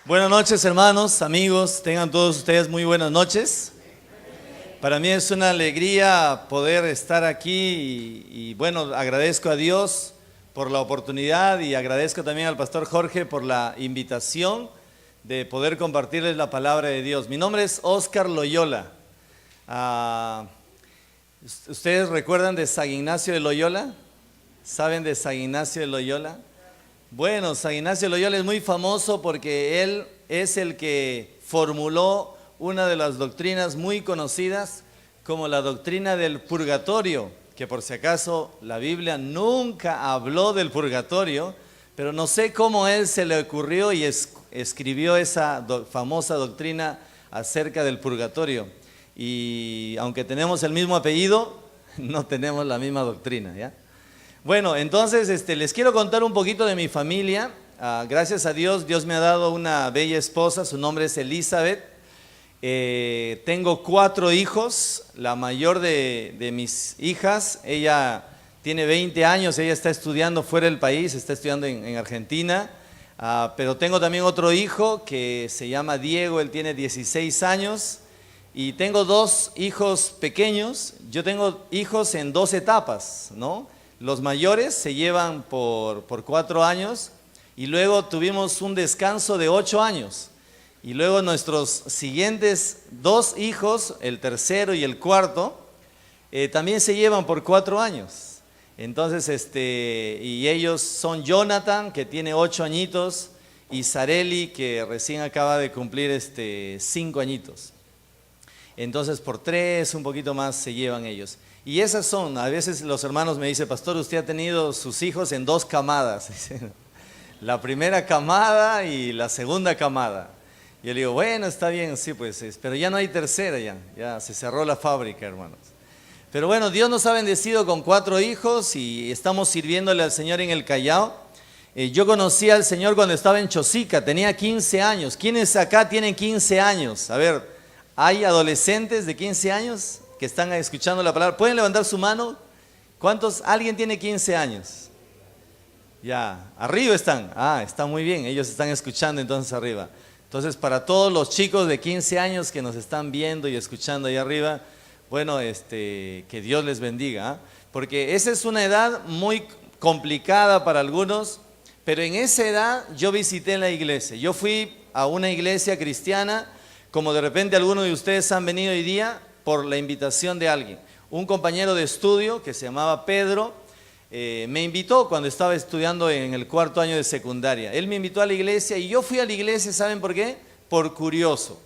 Buenas noches, hermanos, amigos, tengan todos ustedes muy buenas noches. Para mí es una alegría poder estar aquí y bueno, agradezco a Dios por la oportunidad y agradezco también al pastor Jorge por la invitación de poder compartirles la palabra de Dios. Mi nombre es Oscar Loyola. ¿Ustedes recuerdan de San Ignacio de Loyola? ¿Saben de San Ignacio de Loyola? Bueno, San Ignacio de Loyola es muy famoso porque él es el que formuló una de las doctrinas muy conocidas como la doctrina del purgatorio, que por si acaso la Biblia nunca habló del purgatorio, pero no sé cómo él se le ocurrió y escribió esa famosa doctrina acerca del purgatorio. Y aunque tenemos el mismo apellido, no tenemos la misma doctrina, ¿ya? Bueno, entonces les quiero contar un poquito de mi familia. Gracias a Dios, Dios me ha dado una bella esposa, su nombre es Elizabeth. Tengo 4 hijos, la mayor de mis hijas, ella tiene 20 años, ella está estudiando fuera del país, está estudiando en Argentina. Pero tengo también otro hijo que se llama Diego, él tiene 16 años. Y tengo 2 hijos pequeños, yo tengo hijos en 2 etapas, ¿no? Los mayores se llevan por 4 años y luego tuvimos un descanso de 8 años. Y luego nuestros siguientes 2 hijos, el tercero y el cuarto, también se llevan por 4 años. Entonces, y ellos son Jonathan, que tiene 8 añitos, y Sareli, que recién acaba de cumplir 5 añitos. Entonces, por 3, un poquito más se llevan ellos. Y esas son, a veces los hermanos me dicen, pastor, usted ha tenido sus hijos en 2 camadas. La primera camada y la segunda camada. Y yo le digo, bueno, está bien, sí, pues, pero ya no hay tercera, ya se cerró la fábrica, hermanos. Pero bueno, Dios nos ha bendecido con 4 hijos y estamos sirviéndole al Señor en el Callao. Yo conocí al Señor cuando estaba en Chosica, tenía 15 años. ¿Quiénes acá tienen 15 años? A ver, ¿hay adolescentes de 15 años que están escuchando la palabra? ¿Pueden levantar su mano? ¿Cuántos? ¿Alguien tiene 15 años? Ya, arriba están. Está muy bien, ellos están escuchando entonces arriba. Entonces, para todos los chicos de 15 años que nos están viendo y escuchando ahí arriba, bueno, que Dios les bendiga, porque esa es una edad muy complicada para algunos, pero en esa edad yo visité la iglesia. Yo fui a una iglesia cristiana, como de repente algunos de ustedes han venido hoy día por la invitación de alguien. Un compañero de estudio que se llamaba Pedro me invitó cuando estaba estudiando en el 4º año de secundaria. Él me invitó a la iglesia y yo fui a la iglesia, ¿saben por qué? Por curioso.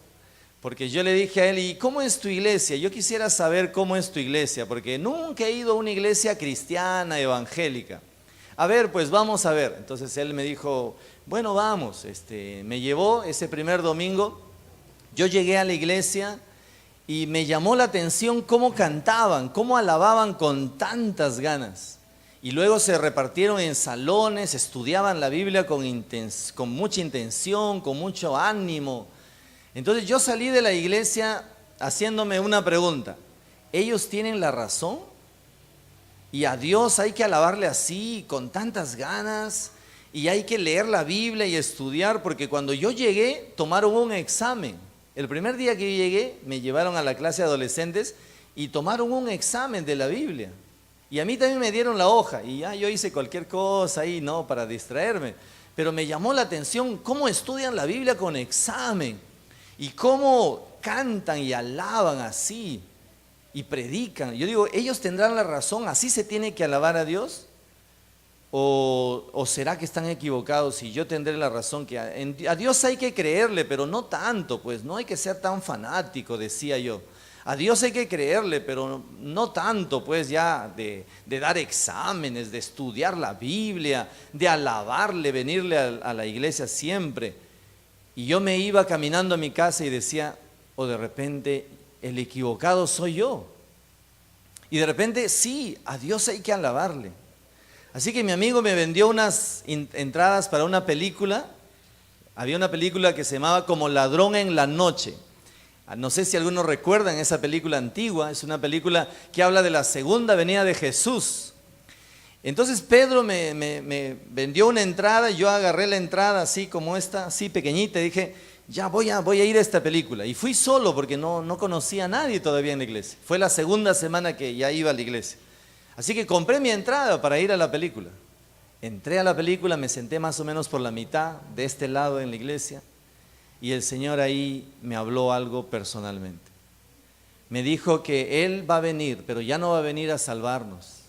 Porque yo le dije a él, ¿y cómo es tu iglesia? Yo quisiera saber cómo es tu iglesia, porque nunca he ido a una iglesia cristiana, evangélica. A ver, pues vamos a ver. Entonces él me dijo, bueno, vamos. Me llevó ese primer domingo. Yo llegué a la iglesia y me llamó la atención cómo cantaban, cómo alababan con tantas ganas. Y luego se repartieron en salones, estudiaban la Biblia con mucha intención, con mucho ánimo. Entonces yo salí de la iglesia haciéndome una pregunta. ¿Ellos tienen la razón? ¿Y a Dios hay que alabarle así, con tantas ganas? ¿Y hay que leer la Biblia y estudiar? Porque cuando yo llegué, tomaron un examen. El primer día que yo llegué, me llevaron a la clase de adolescentes y tomaron un examen de la Biblia. Y a mí también me dieron la hoja y ya yo hice cualquier cosa ahí, ¿no? Para distraerme. Pero me llamó la atención cómo estudian la Biblia con examen y cómo cantan y alaban así y predican. Yo digo, ¿ellos tendrán la razón? ¿Así se tiene que alabar a Dios? ¿O será que están equivocados y yo tendré la razón? Que a Dios hay que creerle, pero no tanto, pues no hay que ser tan fanático, decía yo. A Dios hay que creerle, pero no tanto, pues ya de dar exámenes, de estudiar la Biblia, de alabarle, venirle a la iglesia siempre. Y yo me iba caminando a mi casa y decía, o de repente, el equivocado soy yo. Y de repente, sí, a Dios hay que alabarle. Así que mi amigo me vendió unas entradas para una película. Había una película que se llamaba Como ladrón en la noche. No sé si algunos recuerdan esa película antigua, es una película que habla de la segunda venida de Jesús. Entonces Pedro me vendió una entrada, yo agarré la entrada así como esta, así pequeñita, y dije, ya voy a ir a esta película. Y fui solo porque no conocía a nadie todavía en la iglesia. Fue la segunda semana que ya iba a la iglesia. Así que compré mi entrada para ir a la película. Entré a la película, me senté más o menos por la mitad de este lado en la iglesia y el Señor ahí me habló algo personalmente. Me dijo que Él va a venir, pero ya no va a venir a salvarnos,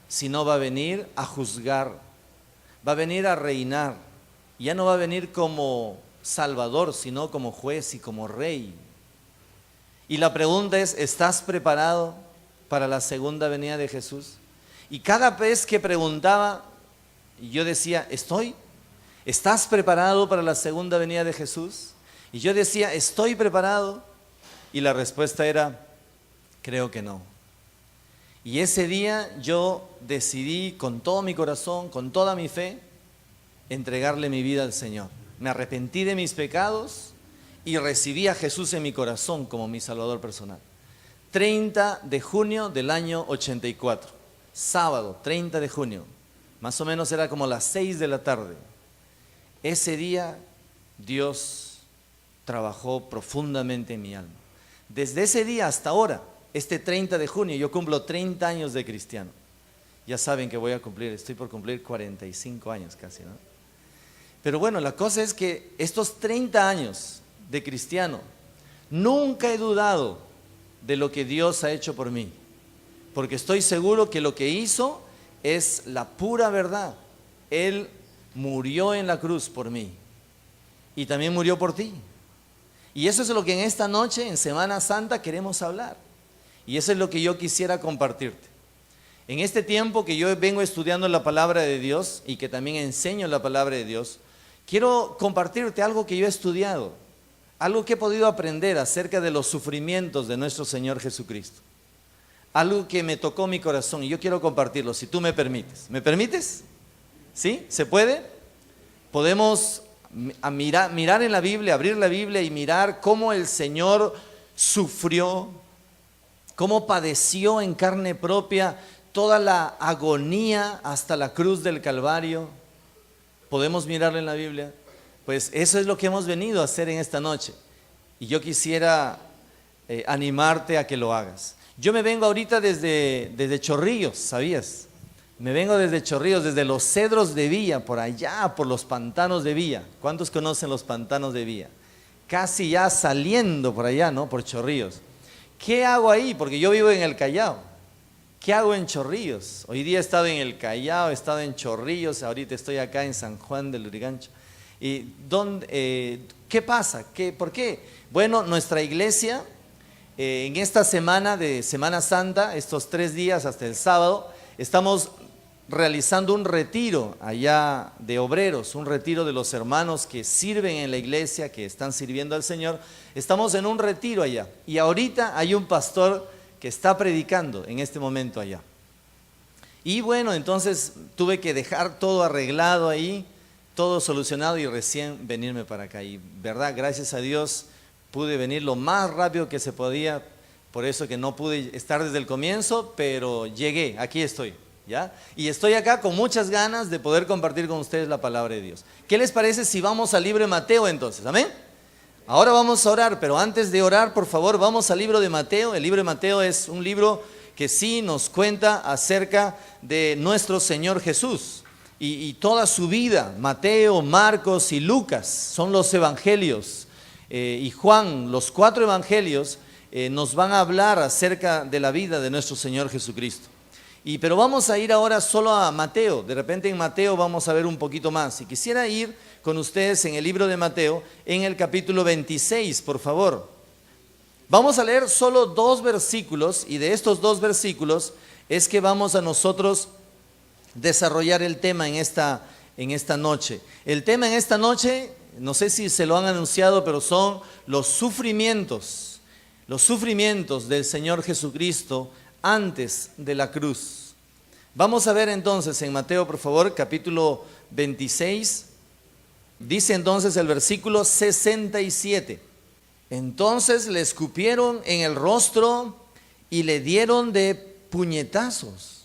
sino va a venir a juzgar, va a venir a reinar. Ya no va a venir como Salvador, sino como juez y como rey. Y la pregunta es, ¿estás preparado para la segunda venida de Jesús? Y cada vez que preguntaba, yo decía, ¿estás preparado para la segunda venida de Jesús? Y yo decía, ¿estoy preparado? Y la respuesta era, creo que no. Y ese día yo decidí con todo mi corazón, con toda mi fe, entregarle mi vida al Señor. Me arrepentí de mis pecados y recibí a Jesús en mi corazón como mi Salvador personal. 30 de junio del año 84. Sábado, 30 de junio, más o menos era como las 6 de la tarde. Ese día Dios trabajó profundamente en mi alma. Desde ese día hasta ahora, este 30 de junio, yo cumplo 30 años de cristiano. Ya saben que estoy por cumplir 45 años casi, ¿no? Pero bueno, la cosa es que estos 30 años de cristiano, nunca he dudado de lo que Dios ha hecho por mí. Porque estoy seguro que lo que hizo es la pura verdad. Él murió en la cruz por mí y también murió por ti. Y eso es lo que en esta noche, en Semana Santa, queremos hablar. Y eso es lo que yo quisiera compartirte. En este tiempo que yo vengo estudiando la palabra de Dios y que también enseño la palabra de Dios, quiero compartirte algo que yo he estudiado, algo que he podido aprender acerca de los sufrimientos de nuestro Señor Jesucristo. Algo que me tocó mi corazón y yo quiero compartirlo, si tú me permites. ¿Me permites? ¿Sí? ¿Se puede? Podemos mirar en la Biblia, abrir la Biblia y mirar cómo el Señor sufrió, cómo padeció en carne propia toda la agonía hasta la cruz del Calvario. ¿Podemos mirarlo en la Biblia? Pues eso es lo que hemos venido a hacer en esta noche. Y yo quisiera animarte a que lo hagas. Yo me vengo ahorita desde Chorrillos, ¿sabías? Me vengo desde Chorrillos, desde los Cedros de Villa, por allá, por los pantanos de Villa. ¿Cuántos conocen los pantanos de Villa? Casi ya saliendo por allá, ¿no? Por Chorrillos. ¿Qué hago ahí? Porque yo vivo en el Callao. ¿Qué hago en Chorrillos? Hoy día he estado en el Callao, he estado en Chorrillos, ahorita estoy acá en San Juan del Lurigancho. ¿Y qué pasa? ¿Por qué? Bueno, nuestra iglesia, en esta semana de Semana Santa, estos 3 días hasta el sábado, estamos realizando un retiro allá de obreros, un retiro de los hermanos que sirven en la iglesia, que están sirviendo al Señor. Estamos en un retiro allá y ahorita hay un pastor que está predicando en este momento allá. Y bueno, entonces tuve que dejar todo arreglado ahí, todo solucionado y recién venirme para acá. Y verdad, gracias a Dios pude venir lo más rápido que se podía, por eso que no pude estar desde el comienzo, pero llegué, aquí estoy, ¿ya? Y estoy acá con muchas ganas de poder compartir con ustedes la palabra de Dios. ¿Qué les parece si vamos al libro de Mateo entonces? ¿Amén? Ahora vamos a orar, pero antes de orar, por favor, vamos al libro de Mateo. El libro de Mateo es un libro que sí nos cuenta acerca de nuestro Señor Jesús y toda su vida. Mateo, Marcos y Lucas son los evangelios. Y Juan, los 4 evangelios, nos van a hablar acerca de la vida de nuestro Señor Jesucristo. Pero vamos a ir ahora solo a Mateo. De repente en Mateo vamos a ver un poquito más. Y quisiera ir con ustedes en el libro de Mateo, en el capítulo 26, por favor. Vamos a leer solo 2 versículos, y de estos 2 versículos es que vamos a nosotros desarrollar el tema en esta noche. El tema en esta noche, no sé si se lo han anunciado, pero son los sufrimientos del Señor Jesucristo antes de la cruz. Vamos a ver entonces en Mateo, por favor, capítulo 26, dice entonces el versículo 67. Entonces le escupieron en el rostro y le dieron de puñetazos.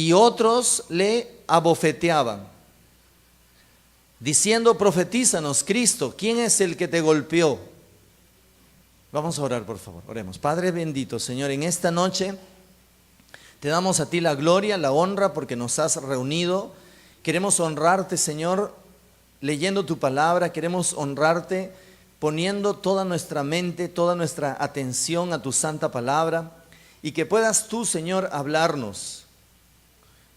y otros le abofeteaban, diciendo: profetízanos, Cristo, ¿quién es el que te golpeó? Vamos a orar, por favor, oremos. Padre bendito, Señor, en esta noche te damos a ti la gloria, la honra, porque nos has reunido. Queremos honrarte, Señor, leyendo tu palabra. Queremos honrarte poniendo toda nuestra mente, toda nuestra atención a tu santa palabra, y que puedas tú, Señor, hablarnos.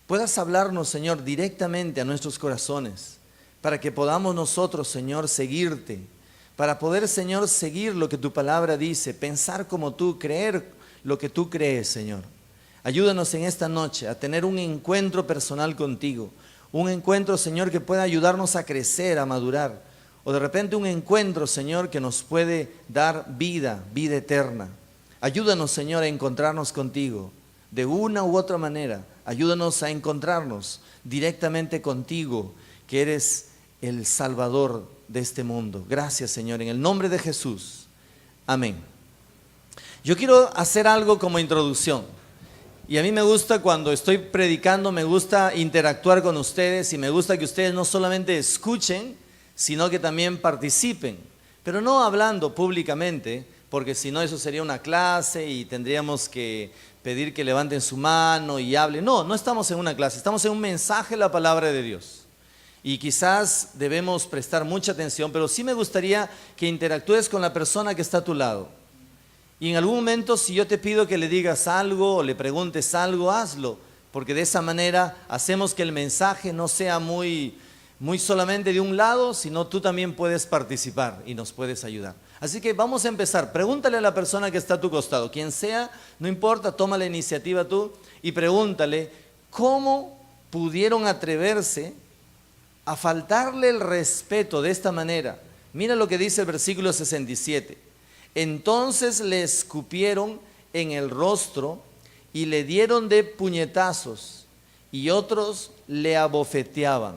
Puedas hablarnos, Señor, directamente a nuestros corazones, para que podamos nosotros, Señor, seguirte, para poder, Señor, seguir lo que tu palabra dice, pensar como tú, creer lo que tú crees, Señor. Ayúdanos en esta noche a tener un encuentro personal contigo, un encuentro, Señor, que pueda ayudarnos a crecer, a madurar, o de repente un encuentro, Señor, que nos puede dar vida, vida eterna. Ayúdanos, Señor, a encontrarnos contigo de una u otra manera. Ayúdanos a encontrarnos directamente contigo, que eres el Salvador de este mundo. Gracias, Señor, en el nombre de Jesús. Amén. Yo quiero hacer algo como introducción. Y a mí me gusta, cuando estoy predicando, me gusta interactuar con ustedes, y me gusta que ustedes no solamente escuchen, sino que también participen. Pero no hablando públicamente, porque si no eso sería una clase y tendríamos que pedir que levanten su mano y hablen. No, no estamos en una clase, estamos en un mensaje de la palabra de Dios. Y quizás debemos prestar mucha atención, pero sí me gustaría que interactúes con la persona que está a tu lado. Y en algún momento, si yo te pido que le digas algo o le preguntes algo, hazlo, porque de esa manera hacemos que el mensaje no sea muy solamente de un lado, sino tú también puedes participar y nos puedes ayudar. Así que vamos a empezar. Pregúntale a la persona que está a tu costado, quien sea, no importa, toma la iniciativa tú y pregúntale cómo pudieron atreverse a faltarle el respeto de esta manera. Mira lo que dice el versículo 67. Entonces le escupieron en el rostro y le dieron de puñetazos, y otros le abofeteaban.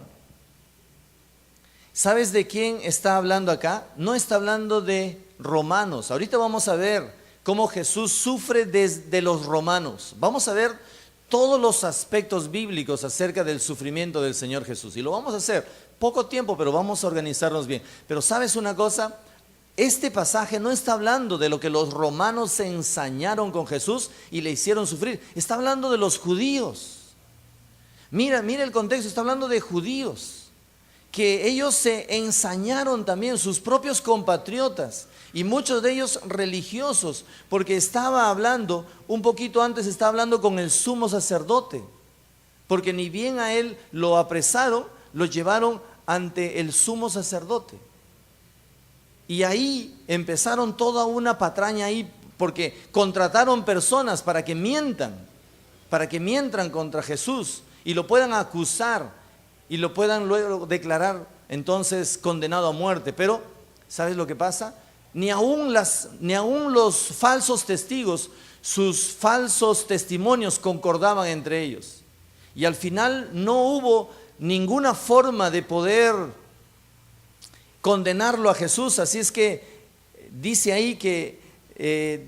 ¿Sabes de quién está hablando acá? No está hablando de romanos. Ahorita vamos a ver cómo Jesús sufre desde los romanos. Vamos a ver todos los aspectos bíblicos acerca del sufrimiento del Señor Jesús. Y lo vamos a hacer poco tiempo, pero vamos a organizarnos bien. Pero ¿sabes una cosa? Este pasaje no está hablando de lo que los romanos se ensañaron con Jesús y le hicieron sufrir. Está hablando de los judíos. Mira el contexto, está hablando de judíos, que ellos se ensañaron también, sus propios compatriotas, y muchos de ellos religiosos, porque estaba hablando, un poquito antes estaba hablando con el sumo sacerdote, porque ni bien a él lo apresaron, lo llevaron ante el sumo sacerdote. Y ahí empezaron toda una patraña ahí, porque contrataron personas para que mientan contra Jesús y lo puedan acusar y lo puedan luego declarar entonces condenado a muerte. Pero ¿sabes lo que pasa? Ni aún los falsos testigos, sus falsos testimonios concordaban entre ellos. Y al final no hubo ninguna forma de poder condenarlo a Jesús. Así es que dice ahí que,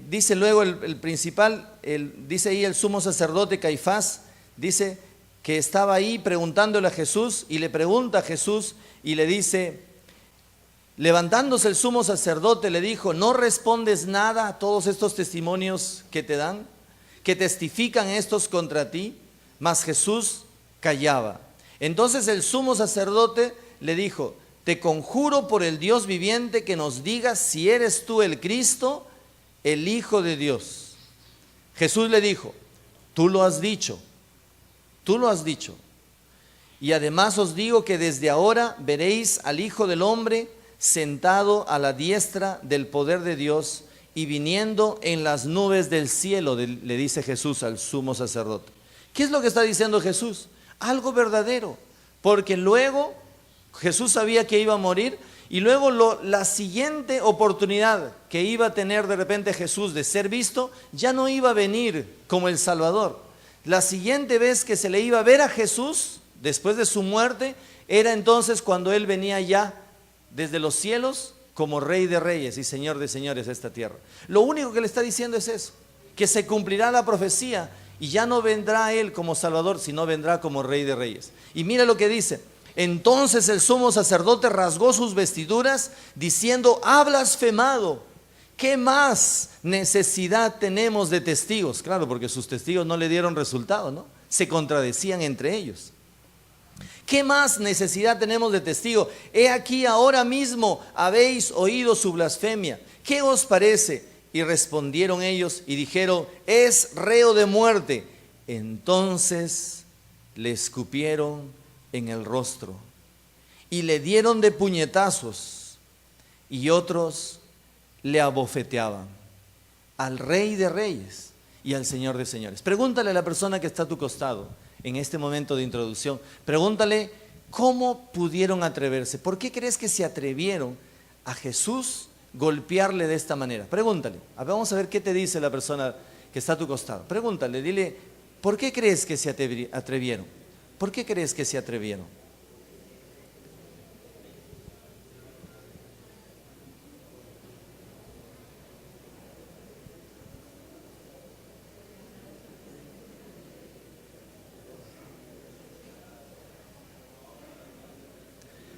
dice luego el principal, dice ahí el sumo sacerdote Caifás, dice que estaba ahí preguntándole a Jesús, y le pregunta a Jesús y le dice, levantándose el sumo sacerdote, le dijo: ¿no respondes nada a todos estos testimonios que te dan, que testifican estos contra ti? Mas Jesús callaba. Entonces el sumo sacerdote le dijo: te conjuro por el Dios viviente que nos digas si eres tú el Cristo, el Hijo de Dios. Jesús le dijo: tú lo has dicho, tú lo has dicho. Y además os digo que desde ahora veréis al Hijo del Hombre sentado a la diestra del poder de Dios y viniendo en las nubes del cielo, le dice Jesús al sumo sacerdote. ¿Qué es lo que está diciendo Jesús? Algo verdadero, porque luego Jesús sabía que iba a morir, y luego la siguiente oportunidad que iba a tener de repente Jesús de ser visto, ya no iba a venir como el Salvador. La siguiente vez que se le iba a ver a Jesús después de su muerte era entonces cuando Él venía ya desde los cielos como Rey de Reyes y Señor de Señores a esta tierra. Lo único que le está diciendo es eso, que se cumplirá la profecía, Y ya no vendrá Él como Salvador, sino vendrá como Rey de Reyes. Y mira lo que dice. Entonces el sumo sacerdote rasgó sus vestiduras diciendo: ha blasfemado. ¿Qué más necesidad tenemos de testigos? Claro, porque sus testigos no le dieron resultado, ¿no? Se contradecían entre ellos. ¿Qué más necesidad tenemos de testigo? He aquí, ahora mismo habéis oído su blasfemia. ¿Qué os parece? Y respondieron ellos y dijeron: es reo de muerte. Entonces le escupieron en el rostro y le dieron de puñetazos, y otros le abofeteaban al Rey de Reyes y al Señor de Señores. Pregúntale a la persona que está a tu costado en este momento de introducción, pregúntale cómo pudieron atreverse. ¿Por qué crees que se atrevieron a Jesús golpearle de esta manera? Pregúntale. Vamos a ver qué te dice la persona que está a tu costado. Pregúntale, dile: ¿por qué crees que se atrevieron? ¿Por qué crees que se atrevieron?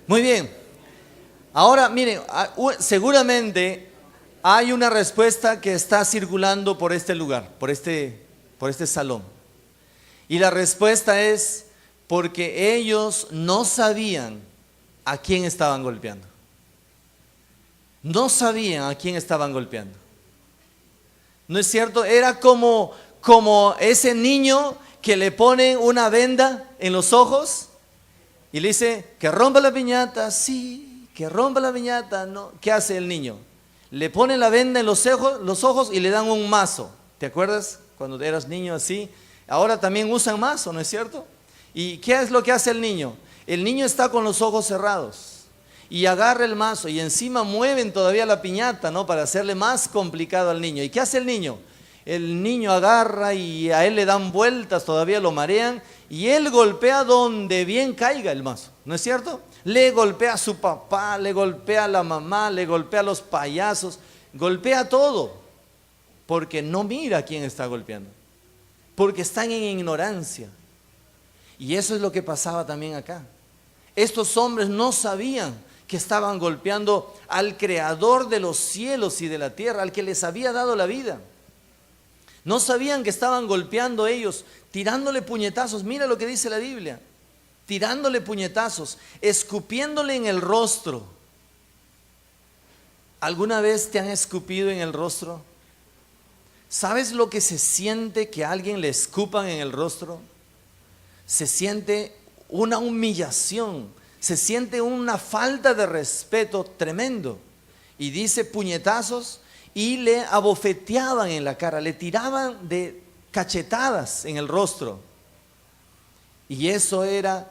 Muy bien. Ahora, miren, seguramente hay una respuesta que está circulando por este lugar, por este salón. Y la respuesta es porque ellos no sabían a quién estaban golpeando. No sabían a quién estaban golpeando. ¿No es cierto? Era como ese niño que le ponen una venda en los ojos y le dice: que rompa la piñata. Sí, que rompa la piñata. No. ¿Qué hace el niño? Le pone la venda en los ojos y le dan un mazo. ¿Te acuerdas cuando eras niño así? Ahora también usan mazo, ¿no es cierto? ¿Y qué es lo que hace el niño? El niño está con los ojos cerrados y agarra el mazo, y encima mueven todavía la piñata, ¿no? Para hacerle más complicado al niño. ¿Y qué hace el niño? El niño agarra y a él le dan vueltas, todavía lo marean, y él golpea donde bien caiga el mazo, ¿no es cierto? Le golpea a su papá, le golpea a la mamá, le golpea a los payasos, golpea todo, porque no mira a quién está golpeando, porque están en ignorancia. Y eso es lo que pasaba también acá. Estos hombres no sabían que estaban golpeando al Creador de los cielos y de la tierra, al que les había dado la vida. No sabían que estaban golpeando ellos, tirándole puñetazos. Mira lo que dice la Biblia: tirándole puñetazos, escupiéndole en el rostro. ¿Alguna vez te han escupido en el rostro? ¿Sabes lo que se siente que a alguien le escupan en el rostro? Se siente una humillación, se siente una falta de respeto tremendo. Y dice puñetazos, y le abofeteaban en la cara, le tiraban de cachetadas en el rostro. Y eso era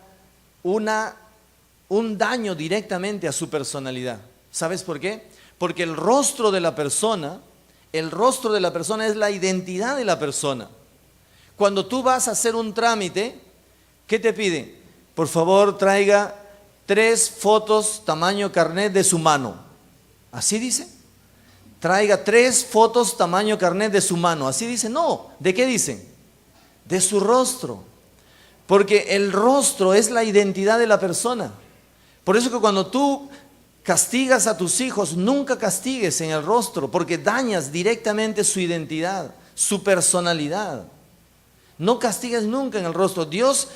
un daño directamente a su personalidad. ¿Sabes por qué? Porque el rostro de la persona es la identidad de la persona. Cuando tú vas a hacer un trámite, ¿qué te piden? Por favor, traiga 3 fotos tamaño carnet de su mano. ¿Así dice? Traiga 3 fotos tamaño carnet de su mano. Así dice. No. ¿De qué dicen? De su rostro. Porque el rostro es la identidad de la persona. Por eso que cuando tú castigas a tus hijos, nunca castigues en el rostro, porque dañas directamente su identidad, su personalidad. No castigues nunca en el rostro. Dios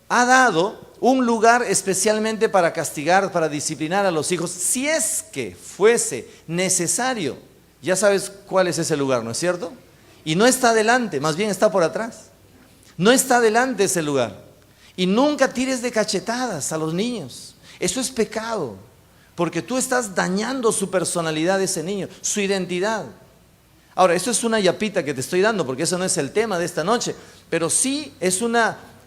ha dado un lugar especialmente para castigar, para disciplinar a los hijos, si es que fuese necesario. Ya sabes cuál es ese lugar, ¿no es cierto? Y no está adelante, más bien está por atrás. No está adelante ese lugar. Y nunca tires de cachetadas a los niños. Eso es pecado, porque tú estás dañando su personalidad de ese niño, su identidad. Ahora, esto es una yapita que te estoy dando, porque eso no es el tema de esta noche, pero sí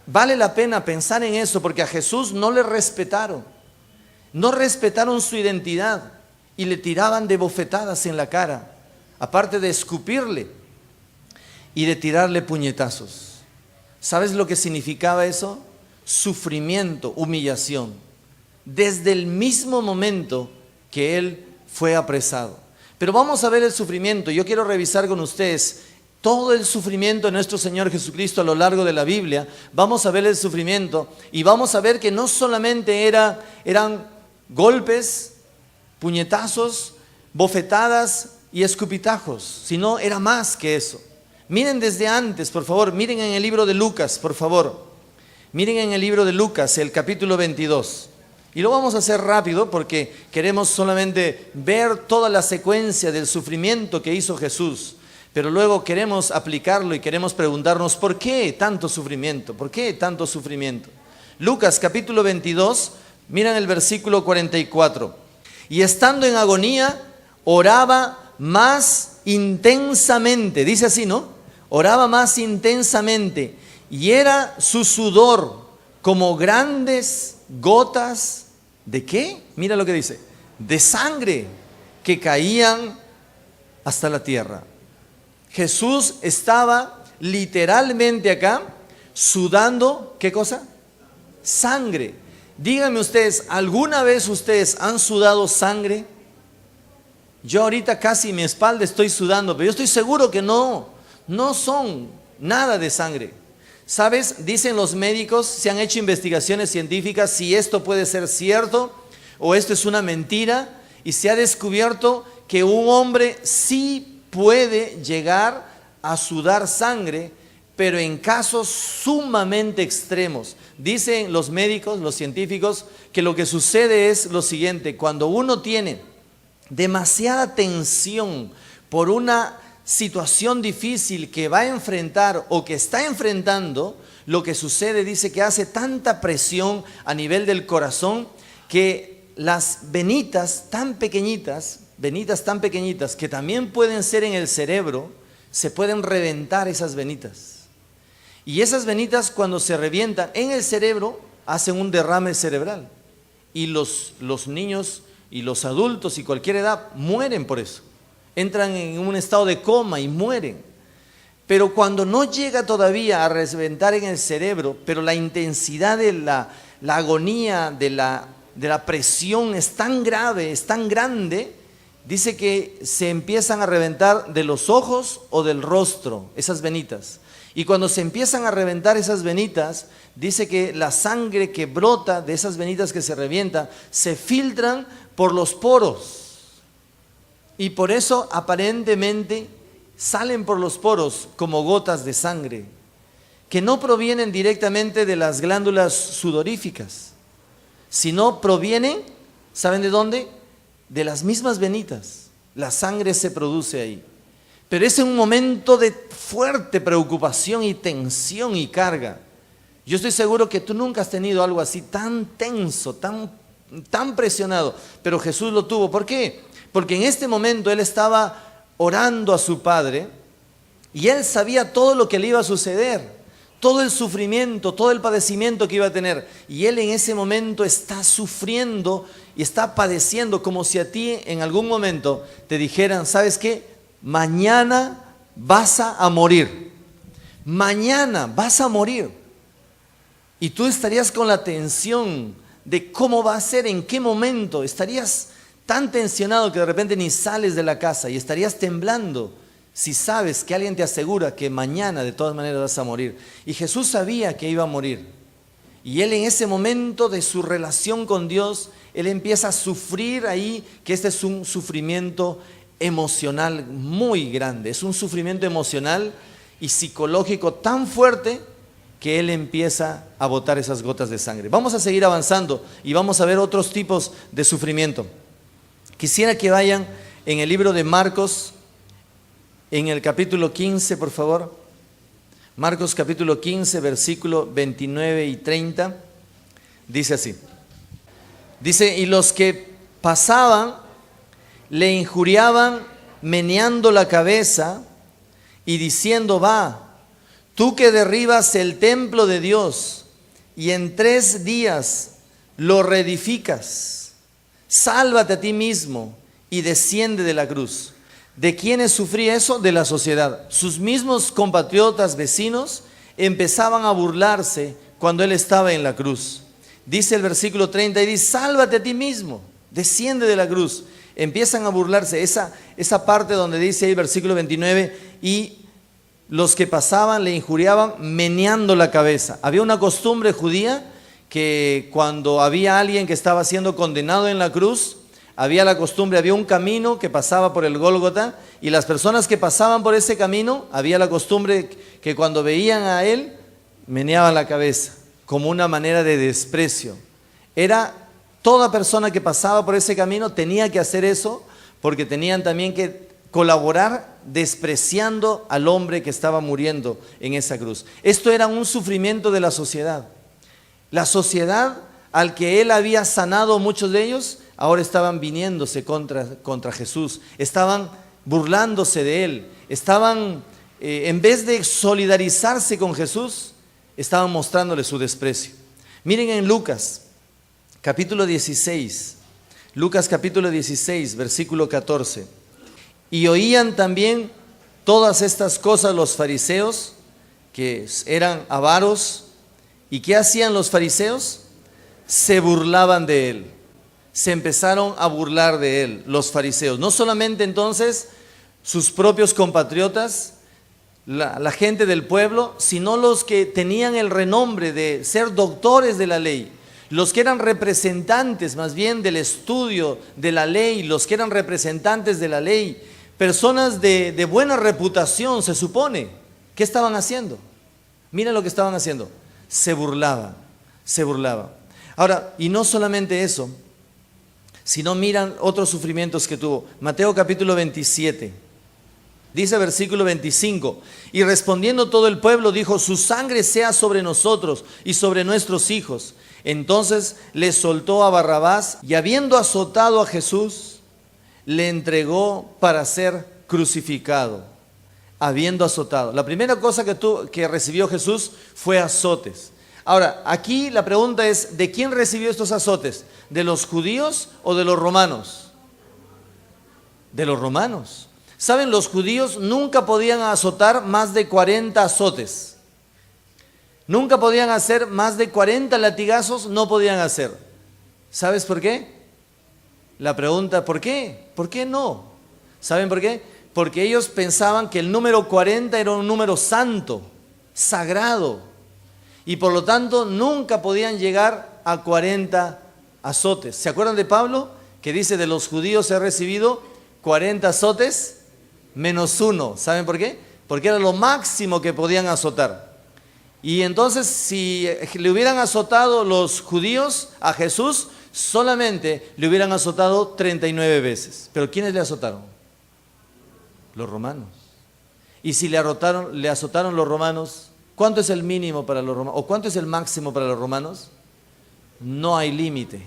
vale la pena pensar en eso, porque a Jesús no le respetaron. No respetaron su identidad y le tiraban de bofetadas en la cara, aparte de escupirle y de tirarle puñetazos. ¿Sabes lo que significaba eso? Sufrimiento, humillación, desde el mismo momento que él fue apresado. Pero vamos a ver el sufrimiento. Yo quiero revisar con ustedes todo el sufrimiento de nuestro Señor Jesucristo a lo largo de la Biblia, vamos a ver el sufrimiento y vamos a ver que no solamente eran golpes, puñetazos, bofetadas y escupitajos, sino era más que eso. Miren desde antes, por favor, miren en el libro de Lucas, por favor. Miren en el libro de Lucas, el capítulo 22. Y lo vamos a hacer rápido porque queremos solamente ver toda la secuencia del sufrimiento que hizo Jesús. Pero luego queremos aplicarlo y queremos preguntarnos, ¿por qué tanto sufrimiento? ¿Por qué tanto sufrimiento? Lucas capítulo 22, miren el versículo 44. Y estando en agonía, oraba más intensamente. Dice así, ¿no? Oraba más intensamente. Y era su sudor como grandes gotas ¿de qué? Mira lo que dice. De sangre que caían hasta la tierra. Jesús estaba literalmente acá sudando, ¿qué cosa? Sangre. Díganme ustedes, ¿alguna vez ustedes han sudado sangre? Yo ahorita casi mi espalda estoy sudando, pero yo estoy seguro que no son nada de sangre. ¿Sabes? Dicen los médicos, se han hecho investigaciones científicas si esto puede ser cierto o esto es una mentira, y se ha descubierto que un hombre sí puede llegar a sudar sangre, pero en casos sumamente extremos. Dicen los médicos, los científicos, que lo que sucede es lo siguiente: cuando uno tiene demasiada tensión por una situación difícil que va a enfrentar o que está enfrentando, lo que sucede, dice, que hace tanta presión a nivel del corazón que las venitas tan pequeñitas que también pueden ser en el cerebro, se pueden reventar esas venitas. Y esas venitas, cuando se revientan en el cerebro, hacen un derrame cerebral. Y los niños y los adultos y cualquier edad mueren por eso. Entran en un estado de coma y mueren. Pero cuando no llega todavía a reventar en el cerebro, pero la intensidad de la agonía, de la presión es tan grave, es tan grande, dice que se empiezan a reventar de los ojos o del rostro, esas venitas. Y cuando se empiezan a reventar esas venitas, dice que la sangre que brota de esas venitas que se revientan, se filtran por los poros. Y por eso aparentemente salen por los poros como gotas de sangre, que no provienen directamente de las glándulas sudoríficas, sino provienen, ¿saben de dónde? De las mismas venitas. La sangre se produce ahí. Pero es en un momento de fuerte preocupación y tensión y carga. Yo estoy seguro que tú nunca has tenido algo así tan tenso, tan presionado, pero Jesús lo tuvo. ¿Por qué? Porque en este momento Él estaba orando a su Padre y Él sabía todo lo que le iba a suceder, todo el sufrimiento, todo el padecimiento que iba a tener. Y Él en ese momento está sufriendo y está padeciendo, como si a ti en algún momento te dijeran, ¿sabes qué? Mañana vas a morir. Mañana vas a morir. Y tú estarías con la tensión de cómo va a ser, en qué momento. Estarías tan tensionado que de repente ni sales de la casa y estarías temblando si sabes que alguien te asegura que mañana de todas maneras vas a morir. Y Jesús sabía que iba a morir. Y Él en ese momento de su relación con Dios, Él empieza a sufrir ahí, que este es un sufrimiento emocional muy grande. Es un sufrimiento emocional y psicológico tan fuerte que Él empieza a botar esas gotas de sangre. Vamos a seguir avanzando y vamos a ver otros tipos de sufrimiento. Quisiera que vayan en el libro de Marcos, en el capítulo 15, por favor. Marcos capítulo 15, versículo 29 y 30. Dice así. Dice, y los que pasaban le injuriaban meneando la cabeza y diciendo, va, tú que derribas el templo de Dios y en 3 días lo reedificas, sálvate a ti mismo y desciende de la cruz. ¿De quiénes sufría eso? De la sociedad. Sus mismos compatriotas vecinos empezaban a burlarse cuando Él estaba en la cruz. Dice el versículo 30 y dice, sálvate a ti mismo, desciende de la cruz. Empiezan a burlarse. Esa parte donde dice ahí el versículo 29, y los que pasaban le injuriaban meneando la cabeza. Había una costumbre judía que cuando había alguien que estaba siendo condenado en la cruz, había la costumbre, había un camino que pasaba por el Gólgota, y las personas que pasaban por ese camino, había la costumbre que cuando veían a él, meneaban la cabeza, como una manera de desprecio. Toda persona que pasaba por ese camino tenía que hacer eso, porque tenían también que colaborar despreciando al hombre que estaba muriendo en esa cruz. Esto era un sufrimiento de la sociedad. La sociedad al que él había sanado, muchos de ellos, ahora estaban viniéndose contra Jesús, estaban burlándose de él, estaban, en vez de solidarizarse con Jesús, estaban mostrándole su desprecio. Miren en Lucas, capítulo 16, Lucas capítulo 16, versículo 14. Y oían también todas estas cosas los fariseos, que eran avaros. ¿Y qué hacían los fariseos? Se burlaban de él. Se empezaron a burlar de él, los fariseos. No solamente entonces sus propios compatriotas, la gente del pueblo, sino los que tenían el renombre de ser doctores de la ley, los que eran representantes más bien del estudio de la ley, los que eran representantes de la ley, personas de buena reputación, se supone. ¿Qué estaban haciendo? Miren lo que estaban haciendo. Se burlaban. Ahora, y no solamente eso, sino miran otros sufrimientos que tuvo. Mateo capítulo 27, dice versículo 25, y respondiendo todo el pueblo dijo: su sangre sea sobre nosotros y sobre nuestros hijos. Entonces le soltó a Barrabás, y habiendo azotado a Jesús, le entregó para ser crucificado. Habiendo azotado. La primera cosa que recibió Jesús fue azotes. Ahora, aquí la pregunta es: ¿de quién recibió estos azotes? ¿De los judíos o de los romanos? De los romanos. ¿Saben? Los judíos nunca podían azotar más de 40 azotes. Nunca podían hacer más de 40 latigazos, no podían hacer. ¿Sabes por qué? La pregunta, ¿por qué? ¿Por qué no? ¿Saben por qué? Porque ellos pensaban que el número 40 era un número santo, sagrado, y por lo tanto nunca podían llegar a 40 azotes. ¿Se acuerdan de Pablo? Que dice: de los judíos he recibido 40 azotes menos uno. ¿Saben por qué? Porque era lo máximo que podían azotar. Y entonces, si le hubieran azotado los judíos a Jesús, solamente le hubieran azotado 39 veces. ¿Pero quiénes le azotaron? Los romanos. Y si le azotaron los romanos, ¿cuánto es el mínimo para los romanos? ¿O cuánto es el máximo para los romanos? No hay límite.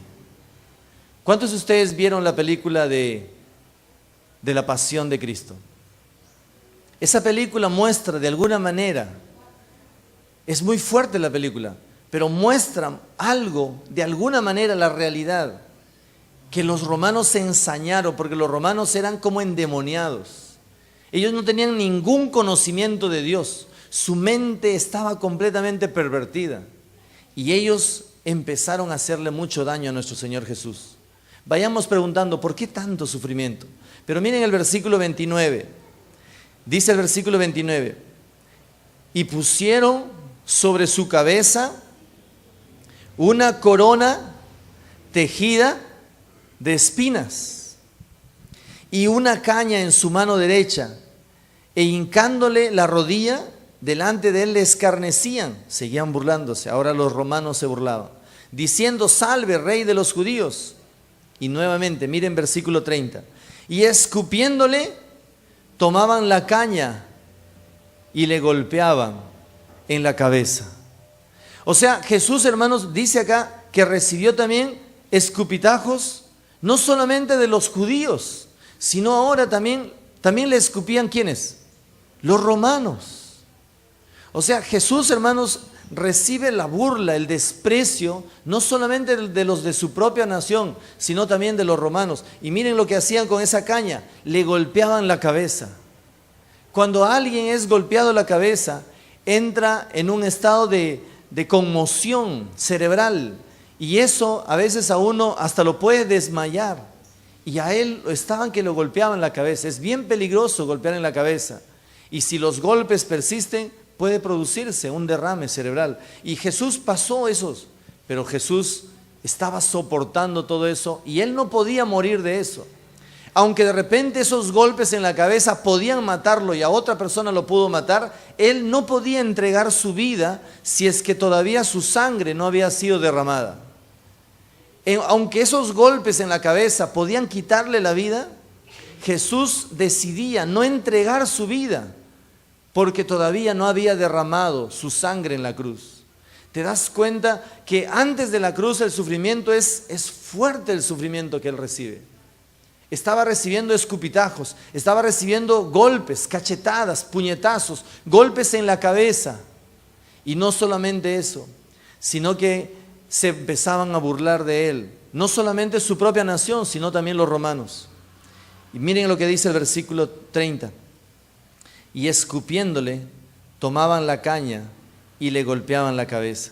¿Cuántos de ustedes vieron la película de la Pasión de Cristo? Esa película muestra de alguna manera, es muy fuerte la película, pero muestra algo, de alguna manera, la realidad, que los romanos se ensañaron, porque los romanos eran como endemoniados. Ellos no tenían ningún conocimiento de Dios, su mente estaba completamente pervertida, y ellos empezaron a hacerle mucho daño a nuestro Señor Jesús. Vayamos preguntando, ¿por qué tanto sufrimiento? Pero miren el versículo 29, dice el versículo 29, y pusieron sobre su cabeza una corona tejida de espinas y una caña en su mano derecha, e hincándole la rodilla delante de él le escarnecían. Seguían burlándose. Ahora los romanos se burlaban, diciendo: salve, rey de los judíos. Y nuevamente, miren versículo 30, y escupiéndole tomaban la caña y le golpeaban en la cabeza. O sea, Jesús, hermanos, dice acá que recibió también escupitajos, no solamente de los judíos, sino ahora también le escupían, ¿quiénes? Los romanos. O sea, Jesús, hermanos, recibe la burla, el desprecio, no solamente de los de su propia nación, sino también de los romanos. Y miren lo que hacían con esa caña: le golpeaban la cabeza. Cuando alguien es golpeado la cabeza, entra en un estado de conmoción cerebral, y eso a veces a uno hasta lo puede desmayar. Y a él estaban que lo golpeaban la cabeza. Es bien peligroso golpear en la cabeza. Y si los golpes persisten, puede producirse un derrame cerebral. Y Jesús pasó esos, pero Jesús estaba soportando todo eso y él no podía morir de eso. Aunque de repente esos golpes en la cabeza podían matarlo y a otra persona lo pudo matar, él no podía entregar su vida si es que todavía su sangre no había sido derramada. Aunque esos golpes en la cabeza podían quitarle la vida, Jesús decidía no entregar su vida porque todavía no había derramado su sangre en la cruz. ¿Te das cuenta que antes de la cruz el sufrimiento es fuerte, el sufrimiento que él recibe? Estaba recibiendo escupitajos, estaba recibiendo golpes, cachetadas, puñetazos, golpes en la cabeza. Y no solamente eso, sino que se empezaban a burlar de él. No solamente su propia nación, sino también los romanos. Y miren lo que dice el versículo 30. Y escupiéndole, tomaban la caña y le golpeaban la cabeza.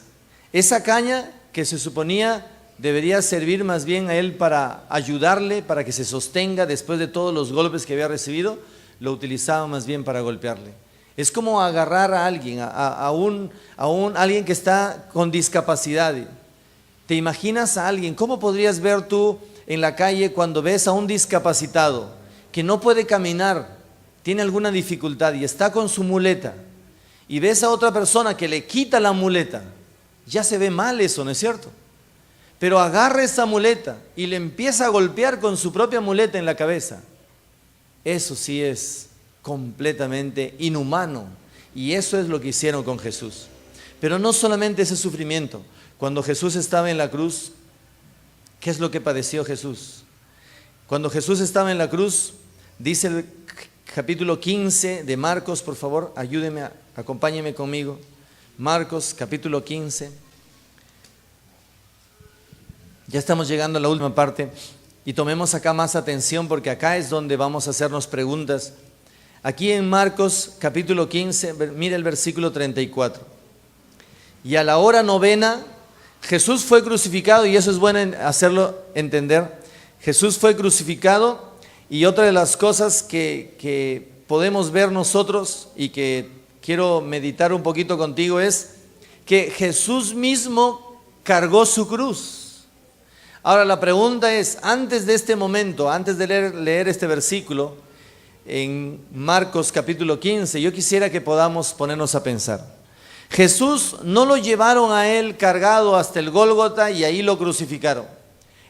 Esa caña que se suponía debería servir más bien a él para ayudarle, para que se sostenga después de todos los golpes que había recibido, lo utilizaba más bien para golpearle. Es como agarrar a alguien, alguien que está con discapacidad. ¿Te imaginas a alguien? ¿Cómo podrías ver tú en la calle cuando ves a un discapacitado que no puede caminar, tiene alguna dificultad y está con su muleta, y ves a otra persona que le quita la muleta? Ya se ve mal eso, ¿no es cierto? Pero agarra esa muleta y le empieza a golpear con su propia muleta en la cabeza. Eso sí es completamente inhumano. Y eso es lo que hicieron con Jesús. Pero no solamente ese sufrimiento. Cuando Jesús estaba en la cruz, ¿qué es lo que padeció Jesús? Cuando Jesús estaba en la cruz, dice el capítulo 15 de Marcos, por favor, ayúdeme, acompáñeme conmigo. Marcos, capítulo 15. Ya estamos llegando a la última parte y tomemos acá más atención porque acá es donde vamos a hacernos preguntas. Aquí en Marcos capítulo 15, mira el versículo 34. Y a la hora novena, Jesús fue crucificado, y eso es bueno hacerlo entender. Jesús fue crucificado, y otra de las cosas que podemos ver nosotros y que quiero meditar un poquito contigo es que Jesús mismo cargó su cruz. Ahora la pregunta es, antes de este momento, antes de leer este versículo en Marcos capítulo 15, yo quisiera que podamos ponernos a pensar. Jesús no lo llevaron a él cargado hasta el Gólgota y ahí lo crucificaron.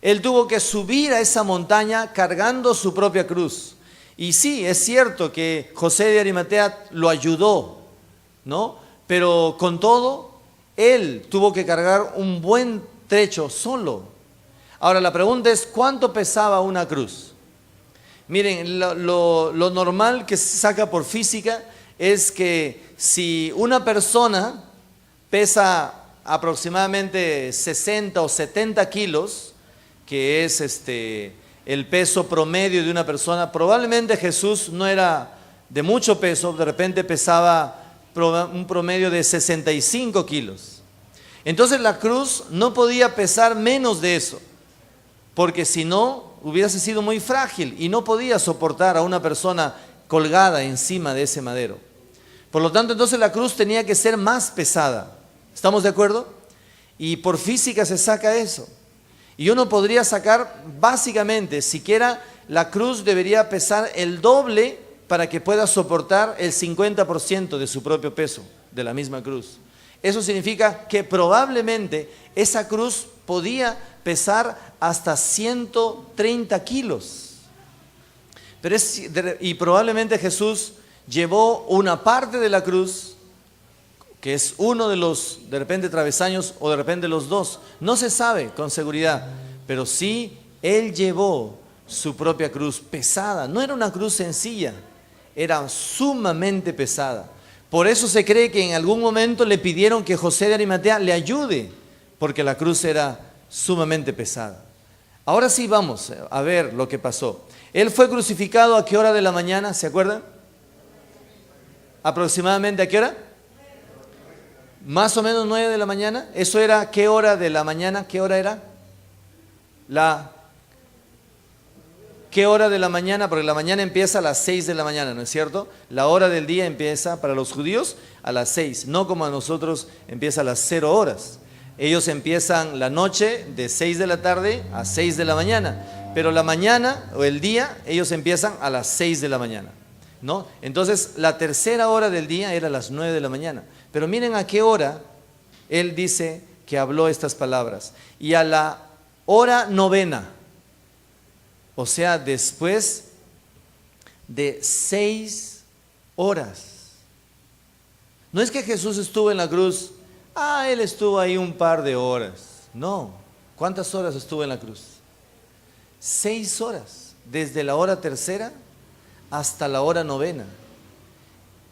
Él tuvo que subir a esa montaña cargando su propia cruz. Y sí, es cierto que José de Arimatea lo ayudó, ¿no? Pero con todo, él tuvo que cargar un buen trecho solo. Ahora la pregunta es, ¿cuánto pesaba una cruz? Miren, lo normal que se saca por física es que si una persona pesa aproximadamente 60 o 70 kilos, que es el peso promedio de una persona, probablemente Jesús no era de mucho peso, de repente pesaba un promedio de 65 kilos. Entonces la cruz no podía pesar menos de eso, porque si no, hubiese sido muy frágil y no podía soportar a una persona colgada encima de ese madero. Por lo tanto, entonces la cruz tenía que ser más pesada. ¿Estamos de acuerdo? Y por física se saca eso. Y uno podría sacar, básicamente, siquiera la cruz debería pesar el doble para que pueda soportar el 50% de su propio peso, de la misma cruz. Eso significa que probablemente esa cruz podía pesar hasta 130 kilos. Y probablemente Jesús llevó una parte de la cruz, que es uno de los, de repente, travesaños, o de repente los dos. No se sabe con seguridad, pero sí, él llevó su propia cruz pesada. No era una cruz sencilla, era sumamente pesada. Por eso se cree que en algún momento le pidieron que José de Arimatea le ayude, porque la cruz era sumamente pesada. Ahora sí vamos a ver lo que pasó. Él fue crucificado ¿a qué hora de la mañana? ¿Se acuerdan? ¿Aproximadamente a qué hora? Más o menos 9 de la mañana. ¿Eso era qué hora de la mañana? ¿Qué hora era? ¿Qué hora de la mañana? Porque la mañana empieza a las 6 de la mañana, ¿no es cierto? La hora del día empieza para los judíos a las 6, no como a nosotros empieza a las 0 horas. Ellos empiezan la noche de 6 de la tarde a 6 de la mañana, pero la mañana o el día ellos empiezan a las 6 de la mañana, ¿no? Entonces la tercera hora del día era a las 9 de la mañana. Pero miren a qué hora él dice que habló estas palabras. Y a la hora novena, o sea, después de 6 horas. No es que Jesús estuvo en la cruz, él estuvo ahí un par de horas. No, ¿cuántas horas estuvo en la cruz? 6 horas, desde la hora tercera hasta la hora novena.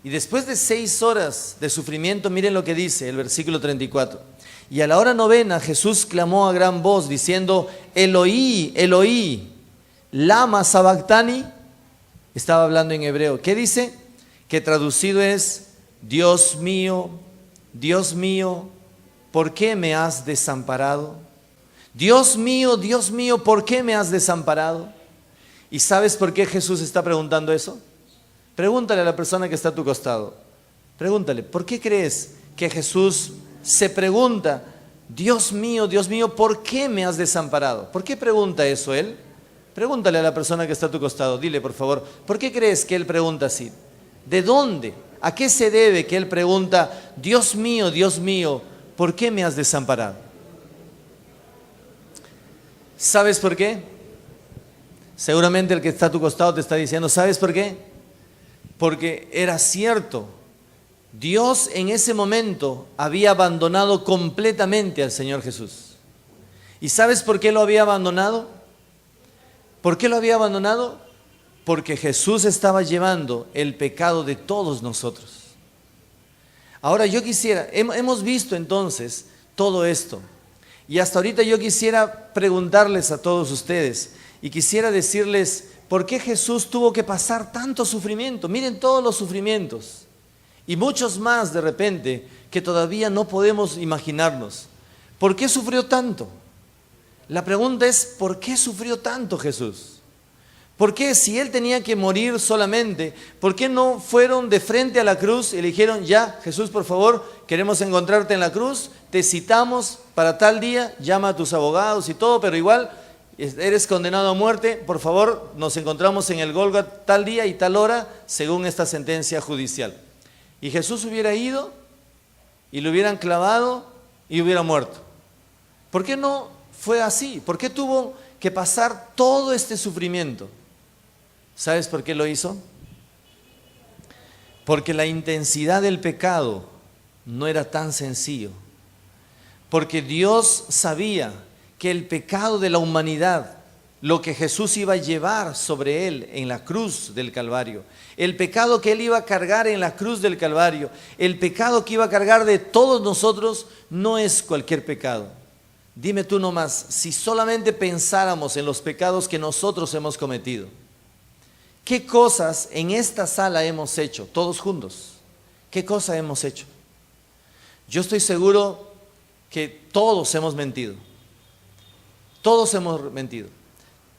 Y después de 6 horas de sufrimiento, miren lo que dice el versículo 34. Y a la hora novena Jesús clamó a gran voz diciendo: Eloí, Eloí, lama sabactani. Estaba hablando en hebreo. ¿Qué dice? Que traducido es: Dios mío, ¿por qué me has desamparado? Dios mío, ¿por qué me has desamparado? ¿Y sabes por qué Jesús está preguntando eso? Pregúntale a la persona que está a tu costado. Pregúntale, ¿por qué crees que Jesús se pregunta: Dios mío, ¿por qué me has desamparado? ¿Por qué pregunta eso él? Pregúntale a la persona que está a tu costado. Dile, por favor, ¿por qué crees que él pregunta así? ¿De dónde? ¿A qué se debe que él pregunta: Dios mío, ¿por qué me has desamparado? ¿Sabes por qué? Seguramente el que está a tu costado te está diciendo: ¿sabes por qué? Porque era cierto, Dios en ese momento había abandonado completamente al Señor Jesús. ¿Y sabes por qué lo había abandonado? ¿Por qué lo había abandonado? Porque Jesús estaba llevando el pecado de todos nosotros. Ahora yo quisiera, hemos visto entonces todo esto, y hasta ahorita yo quisiera preguntarles a todos ustedes, y quisiera decirles: ¿por qué Jesús tuvo que pasar tanto sufrimiento? Miren todos los sufrimientos, y muchos más de repente que todavía no podemos imaginarnos. ¿Por qué sufrió tanto? La pregunta es: ¿por qué sufrió tanto Jesús? ¿Por qué, si él tenía que morir solamente, por qué no fueron de frente a la cruz y le dijeron: ya, Jesús, por favor, queremos encontrarte en la cruz, te citamos para tal día, llama a tus abogados y todo, pero igual eres condenado a muerte, por favor, nos encontramos en el Gólgota tal día y tal hora, según esta sentencia judicial? Y Jesús hubiera ido y lo hubieran clavado y hubiera muerto. ¿Por qué no fue así? ¿Por qué tuvo que pasar todo este sufrimiento? ¿Sabes por qué lo hizo? Porque la intensidad del pecado no era tan sencillo. Porque Dios sabía que el pecado de la humanidad, lo que Jesús iba a llevar sobre él en la cruz del Calvario, el pecado que él iba a cargar en la cruz del Calvario, el pecado que iba a cargar de todos nosotros, no es cualquier pecado. Dime tú nomás, si solamente pensáramos en los pecados que nosotros hemos cometido, ¿qué cosas en esta sala hemos hecho, todos juntos? ¿Qué cosa hemos hecho? Yo estoy seguro que todos hemos mentido. Todos hemos mentido.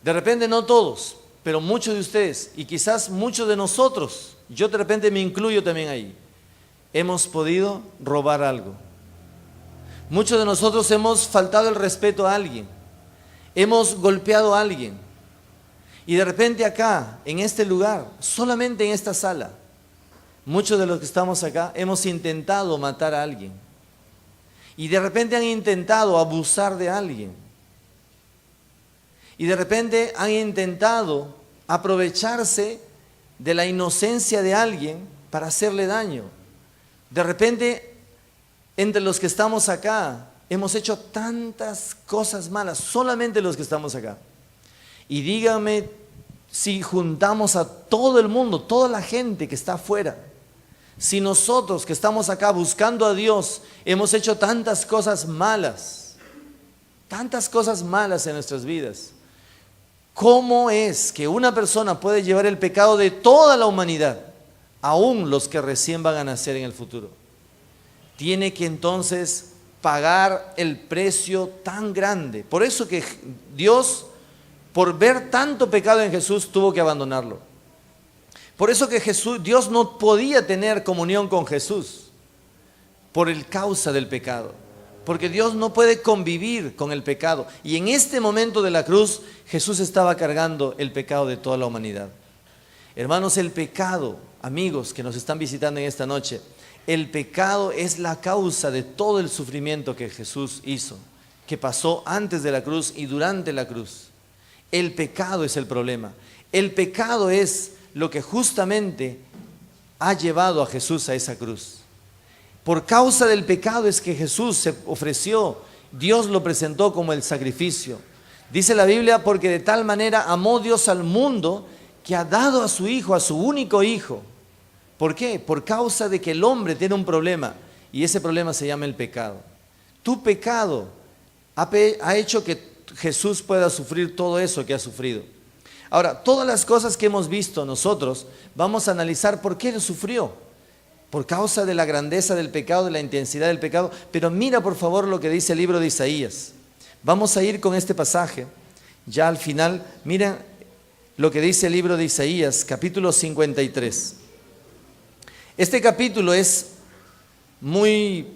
De repente no todos, pero muchos de ustedes y quizás muchos de nosotros, yo de repente me incluyo también ahí, hemos podido robar algo. Muchos de nosotros hemos faltado el respeto a alguien, hemos golpeado a alguien. Y de repente acá, en este lugar, solamente en esta sala, muchos de los que estamos acá hemos intentado matar a alguien. Y de repente han intentado abusar de alguien. Y de repente han intentado aprovecharse de la inocencia de alguien para hacerle daño. De repente, entre los que estamos acá, hemos hecho tantas cosas malas, solamente los que estamos acá. Y díganme si juntamos a todo el mundo, toda la gente que está afuera, si nosotros que estamos acá buscando a Dios hemos hecho tantas cosas malas en nuestras vidas, ¿cómo es que una persona puede llevar el pecado de toda la humanidad, aún los que recién van a nacer en el futuro? Tiene que entonces pagar el precio tan grande. Por eso que Dios por ver tanto pecado en Jesús, tuvo que abandonarlo. Por eso que Dios no podía tener comunión con Jesús, por el causa del pecado. Porque Dios no puede convivir con el pecado. Y en este momento de la cruz, Jesús estaba cargando el pecado de toda la humanidad. Hermanos, el pecado, amigos que nos están visitando en esta noche, el pecado es la causa de todo el sufrimiento que Jesús hizo, que pasó antes de la cruz y durante la cruz. El pecado es el problema. El pecado es lo que justamente ha llevado a Jesús a esa cruz. Por causa del pecado es que Jesús se ofreció, Dios lo presentó como el sacrificio. Dice la Biblia, porque de tal manera amó Dios al mundo que ha dado a su Hijo, a su único Hijo. ¿Por qué? Por causa de que el hombre tiene un problema, y ese problema se llama el pecado. Tu pecado ha hecho que Jesús pueda sufrir todo eso que ha sufrido. Ahora, todas las cosas que hemos visto nosotros, vamos a analizar por qué lo sufrió. Por causa de la grandeza del pecado, de la intensidad del pecado. Pero mira por favor lo que dice el libro de Isaías. Vamos a ir con este pasaje, ya al final. Miren lo que dice el libro de Isaías, capítulo 53. Este capítulo es muy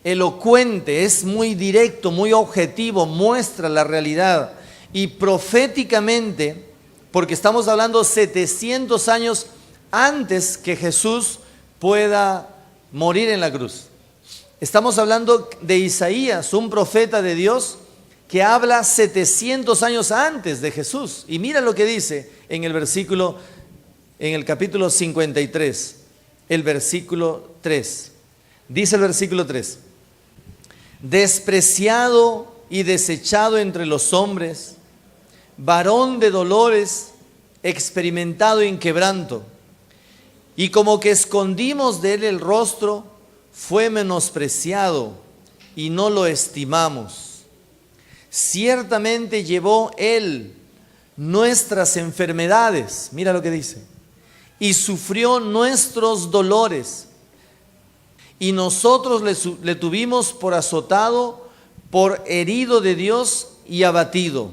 elocuente, es muy directo, muy objetivo, muestra la realidad. Y proféticamente, porque estamos hablando 700 años antes que Jesús pueda morir en la cruz. Estamos hablando de Isaías, un profeta de Dios que habla 700 años antes de Jesús. Y mira lo que dice en el capítulo 53, el versículo 3. Dice el versículo 3: despreciado y desechado entre los hombres, varón de dolores, experimentado en quebranto. Y como que escondimos de él el rostro, fue menospreciado y no lo estimamos. Ciertamente llevó él nuestras enfermedades, mira lo que dice, y sufrió nuestros dolores. Y nosotros le tuvimos por azotado, por herido de Dios y abatido.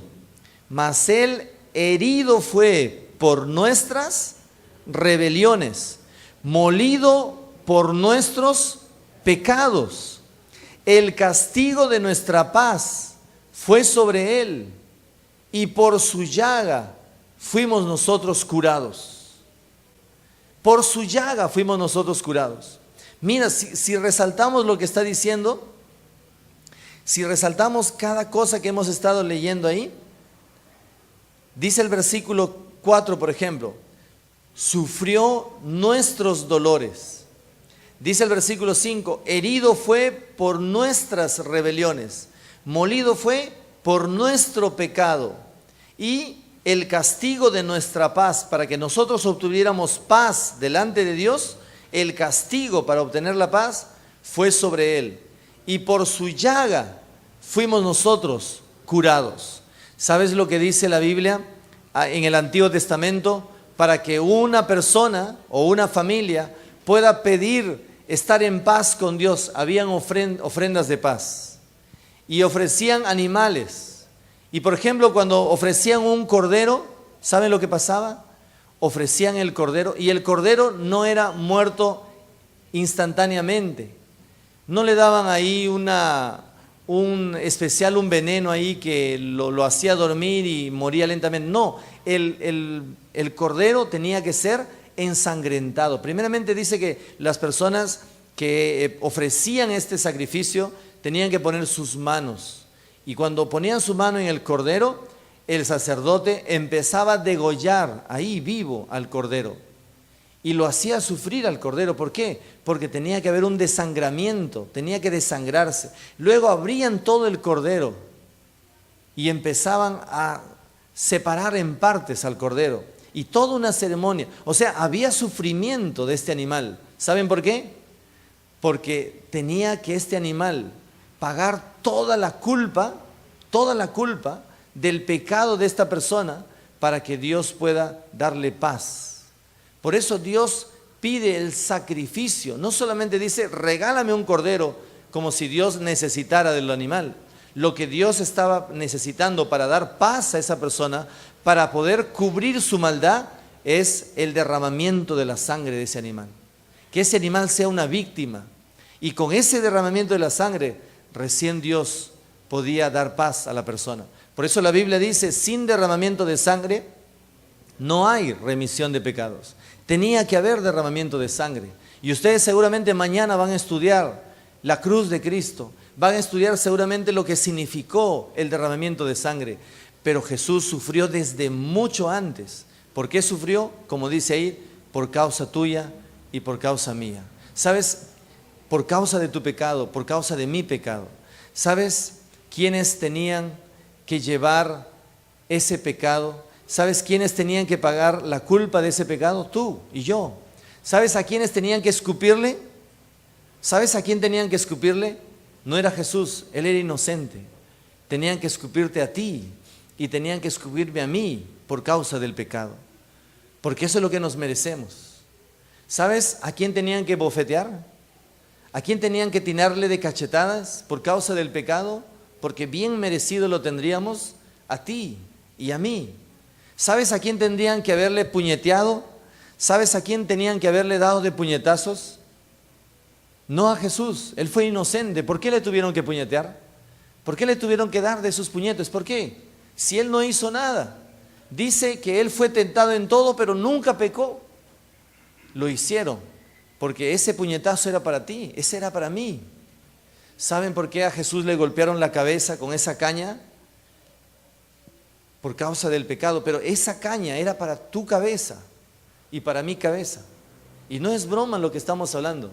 Mas él herido fue por nuestras rebeliones, molido por nuestros pecados. El castigo de nuestra paz fue sobre él, y por su llaga fuimos nosotros curados. Por su llaga fuimos nosotros curados. Mira, si resaltamos lo que está diciendo, si resaltamos cada cosa que hemos estado leyendo ahí, dice el versículo 4, por ejemplo, sufrió nuestros dolores. Dice el versículo 5, herido fue por nuestras rebeliones, molido fue por nuestro pecado, y el castigo de nuestra paz, para que nosotros obtuviéramos paz delante de Dios, el castigo para obtener la paz fue sobre él, y por su llaga fuimos nosotros curados. ¿Sabes lo que dice la Biblia en el Antiguo Testamento? Para que una persona o una familia pueda pedir estar en paz con Dios, habían ofrendas de paz. Y ofrecían animales. Y por ejemplo, cuando ofrecían un cordero, ¿saben lo que pasaba? Ofrecían el cordero, y el cordero no era muerto instantáneamente. No le daban ahí un veneno ahí que lo hacía dormir y moría lentamente. No, el cordero tenía que ser ensangrentado. Primeramente dice que las personas que ofrecían este sacrificio tenían que poner sus manos. Y cuando ponían su mano en el cordero, el sacerdote empezaba a degollar ahí vivo al cordero. Y lo hacía sufrir al cordero. ¿Por qué? Porque tenía que haber un desangramiento, tenía que desangrarse. Luego abrían todo el cordero y empezaban a separar en partes al cordero. Y toda una ceremonia. O sea, había sufrimiento de este animal. ¿Saben por qué? Porque tenía que este animal pagar toda la culpa del pecado de esta persona para que Dios pueda darle paz. Por eso Dios pide el sacrificio. No solamente dice, regálame un cordero, como si Dios necesitara del animal. Lo que Dios estaba necesitando para dar paz a esa persona, para poder cubrir su maldad, es el derramamiento de la sangre de ese animal. Que ese animal sea una víctima. Y con ese derramamiento de la sangre, recién Dios podía dar paz a la persona. Por eso la Biblia dice, sin derramamiento de sangre, no hay remisión de pecados. Tenía que haber derramamiento de sangre. Y ustedes seguramente mañana van a estudiar la cruz de Cristo. Van a estudiar seguramente lo que significó el derramamiento de sangre. Pero Jesús sufrió desde mucho antes. ¿Por qué sufrió? Como dice ahí, por causa tuya y por causa mía. ¿Sabes? Por causa de tu pecado, por causa de mi pecado. ¿Sabes quiénes tenían que llevar ese pecado? ¿Sabes quiénes tenían que pagar la culpa de ese pecado? Tú y yo. ¿Sabes a quiénes tenían que escupirle? ¿Sabes a quién tenían que escupirle? No era Jesús, Él era inocente. Tenían que escupirte a ti y tenían que escupirme a mí por causa del pecado. Porque eso es lo que nos merecemos. ¿Sabes a quién tenían que bofetear? ¿A quién tenían que tirarle de cachetadas por causa del pecado? Porque bien merecido lo tendríamos a ti y a mí. ¿Sabes a quién tendrían que haberle puñeteado? ¿Sabes a quién tenían que haberle dado de puñetazos? No a Jesús, Él fue inocente. ¿Por qué le tuvieron que puñetear? ¿Por qué le tuvieron que dar de sus puñetes? ¿Por qué? Si Él no hizo nada. Dice que Él fue tentado en todo, pero nunca pecó. Lo hicieron, porque ese puñetazo era para ti, ese era para mí. ¿Saben por qué a Jesús le golpearon la cabeza con esa caña? Por causa del pecado, pero esa caña era para tu cabeza y para mi cabeza. Y no es broma lo que estamos hablando.